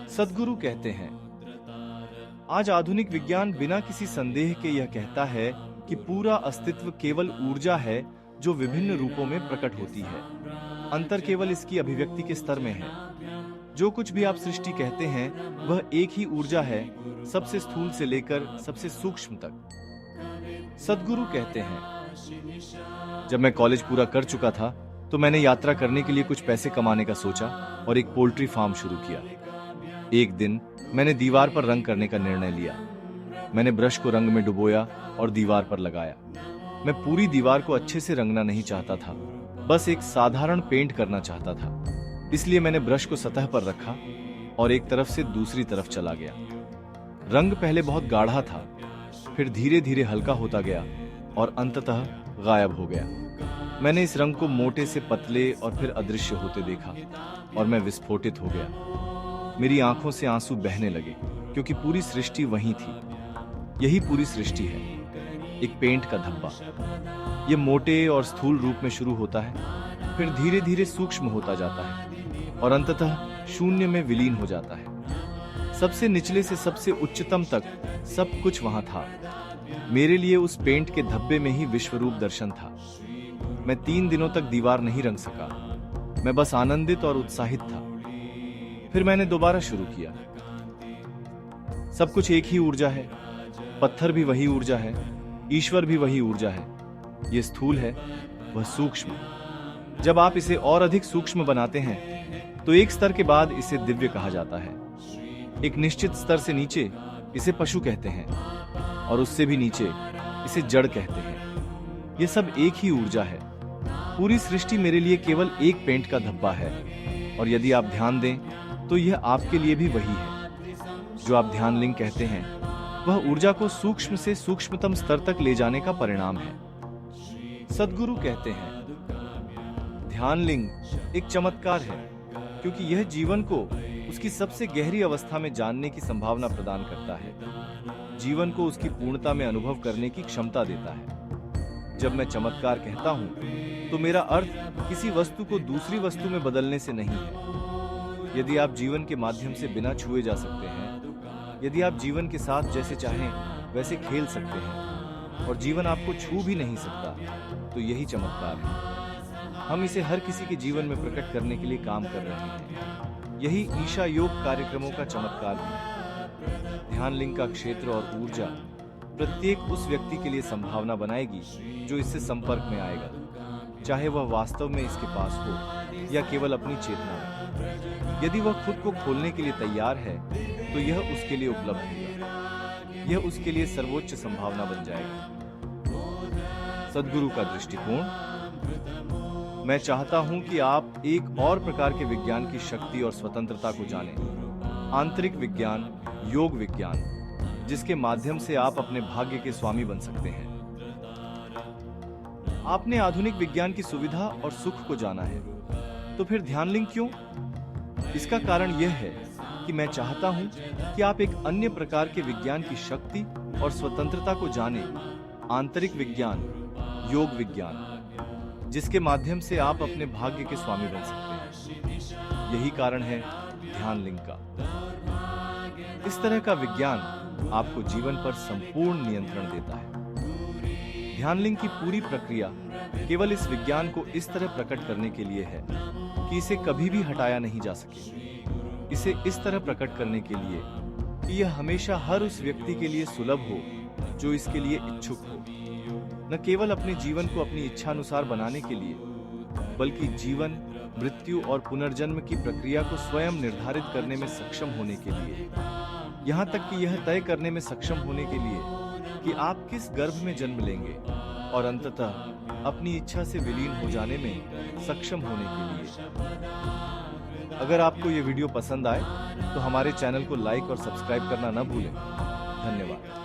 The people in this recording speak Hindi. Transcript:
सद्गुरु कहते हैं, आज आधुनिक विज्ञान बिना किसी संदेह के यह कहता है कि पूरा अस्तित्व केवल ऊर्जा है जो विभिन्न रूपों में प्रकट होती है। अंतर केवल इसकी अभिव्यक्ति के स्तर में है। जो कुछ भी आप सृष्टि कहते हैं वह एक ही ऊर्जा है, सबसे स्थूल से लेकर सबसे सूक्ष्म तक। सद्गुरु कहते हैं, जब मैं कॉलेज पूरा कर चुका था तो मैंने यात्रा करने के लिए कुछ पैसे कमाने का सोचा और एक पोल्ट्री फार्म शुरू किया। एक दिन मैंने दीवार पर रंग करने का निर्णय लिया। मैंने ब्रश को रंग में डुबोया और दीवार पर लगाया। मैं पूरी दीवार को अच्छे से रंगना नहीं चाहता था, बस एक साधारण पेंट करना चाहता था। इसलिए मैंने ब्रश को सतह पर रखा और एक तरफ से दूसरी तरफ चला गया। रंग पहले बहुत गाढ़ा था, फिर धीरे धीरे हल्का होता गया और अंततः गायब हो गया। मैंने इस रंग को मोटे से पतले और फिर अदृश्य होते देखा और मैं विस्फोटित हो गया। मेरी आंखों से आंसू बहने लगे क्योंकि पूरी सृष्टि वहीं थी। यही पूरी सृष्टि है, एक पेंट का धब्बा। यह मोटे और स्थूल रूप में शुरू होता है, फिर धीरे धीरे सूक्ष्म होता जाता है और अंततः शून्य में विलीन हो जाता है। सबसे निचले से सबसे उच्चतम तक सब कुछ वहां था। मेरे लिए उस पेंट के धब्बे में ही विश्वरूप दर्शन था। मैं 3 दिनों तक दीवार नहीं रंग सका। मैं बस आनंदित और उत्साहित था। फिर मैंने दोबारा शुरू किया। सब कुछ एक ही ऊर्जा है, पत्थर भी वही ऊर्जा है, ईश्वर भी वही ऊर्जा है। यह स्थूल है, वह सूक्ष्म। जब आप इसे और अधिक सूक्ष्म बनाते हैं तो एक स्तर के बाद इसे दिव्य कहा जाता है। एक निश्चित स्तर से नीचे इसे पशु कहते हैं और उससे भी नीचे इसे जड़ कहते हैं। यह सब एक ही ऊर्जा है। पूरी सृष्टि मेरे लिए केवल एक पेंट का धब्बा है और यदि आप ध्यान दें तो यह आपके लिए भी वही है। जो आप ध्यान लिंग कहते हैं वह ऊर्जा को सूक्ष्म से सूक्ष्मतम स्तर तक ले जाने का परिणाम है। सद्गुरु कहते हैं, ध्यान लिंग एक चमत्कार है क्योंकि यह जीवन को उसकी सबसे गहरी अवस्था में जानने की संभावना प्रदान करता है। जीवन को उसकी पूर्णता में अनुभव करने की क्षमता देता है। जब मैं चमत्कार कहता हूं तो मेरा अर्थ किसी वस्तु को दूसरी वस्तु में बदलने से नहीं है। यदि आप जीवन के माध्यम से बिना छुए जा सकते हैं, यदि आप जीवन के साथ जैसे चाहें वैसे खेल सकते हैं और जीवन आपको छू भी नहीं सकता, तो यही चमत्कार है। हम इसे हर किसी के जीवन में प्रकट करने के लिए काम कर रहे हैं। यही ईशा योग कार्यक्रमों का चमत्कार भी है। ध्यान लिंग का क्षेत्र और ऊर्जा प्रत्येक उस व्यक्ति के लिए संभावना बनाएगी जो इससे संपर्क में आएगा, चाहे वह वास्तव में इसके पास हो या केवल अपनी चेतना में। यदि वह खुद को खोलने के लिए तैयार है तो यह उसके लिए उपलब्ध होगा। यह उसके लिए सर्वोच्च संभावना बन जाएगी। सद्गुरु का दृष्टिकोण। मैं चाहता हूं कि आप एक और प्रकार के विज्ञान की शक्ति और स्वतंत्रता को जानें। आंतरिक विज्ञान, योग विज्ञान, जिसके माध्यम से आप अपने भाग्य के स्वामी बन सकते हैं। आपने आधुनिक विज्ञान की सुविधा और सुख को जाना है, तो फिर ध्यान लिंग क्यों? इसका कारण यह है कि मैं चाहता हूं कि आप एक अन्य प्रकार के विज्ञान की शक्ति और स्वतंत्रता को जानें। आंतरिक विज्ञान, योग विज्ञान, जिसके माध्यम से आप अपने भाग्य के स्वामी बन सकते हैं। यही कारण है ध्यान लिंग का। इस तरह का विज्ञान आपको जीवन पर संपूर्ण नियंत्रण देता है। ध्यान लिंग की पूरी प्रक्रिया केवल इस विज्ञान को इस तरह प्रकट करने के लिए है कि इसे कभी भी हटाया नहीं जा सके। इसे इस तरह प्रकट करने के लिए कि यह हमेशा हर उस व्यक्ति के लिए सुलभ हो जो इसके लिए इच्छुक हो। न केवल अपने जीवन को अपनी इच्छा अनुसार बनाने के लिए, बल्कि जीवन, मृत्यु और पुनर्जन्म की प्रक्रिया को स्वयं निर्धारित करने में सक्षम होने के लिए। यहाँ तक कि यह तय करने में सक्षम होने के लिए कि आप किस गर्भ में जन्म लेंगे और अंततः अपनी इच्छा से विलीन हो जाने में सक्षम होने के लिए। अगर आपको ये वीडियो पसंद आए तो हमारे चैनल को लाइक और सब्सक्राइब करना न भूलें। धन्यवाद।